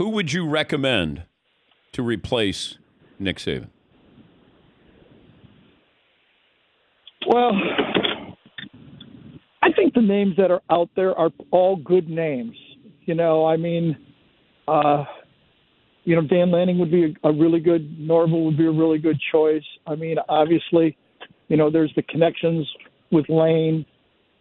Who would you recommend to replace Nick Saban? Well, I think the names that are out there are all good names. Dan Lanning would be a really good, Norville would be a really good choice. I mean, obviously, there's the connections with Lane.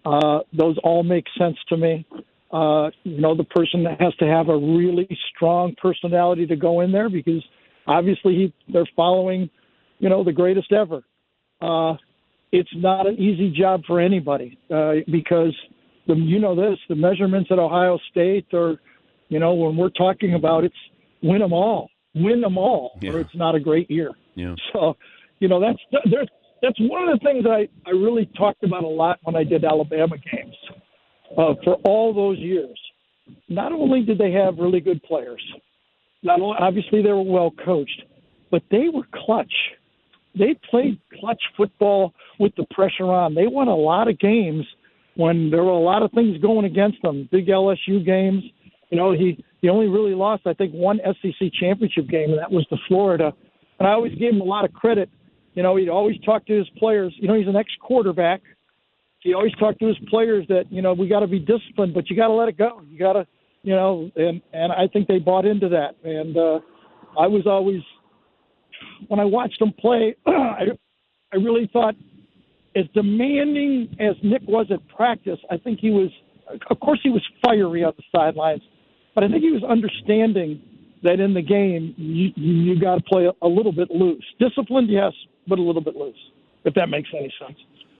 Those all make sense to me. The person that has to have a really strong personality to go in there because obviously they're following, the greatest ever. It's not an easy job for anybody because the measurements at Ohio State are, when we're talking about it's win them all, yeah. or it's not a great year. Yeah. So, that's one of the things I really talked about a lot when I did Alabama games. For all those years, not only did they have really good players, obviously they were well coached, but they were clutch. They played clutch football with the pressure on. They won a lot of games when there were a lot of things going against them. Big LSU games. He only really lost, I think, one SEC championship game, and that was to Florida. And I always gave him a lot of credit. He'd always talk to his players. He's an ex-quarterback. He always talked to his players that, we got to be disciplined, but you got to let it go. You got to, and I think they bought into that. And I was always, when I watched him play, I really thought as demanding as Nick was at practice, I think he was, of course he was fiery on the sidelines, but I think he was understanding that in the game, you got to play a little bit loose. Disciplined, yes, but a little bit loose, if that makes any sense.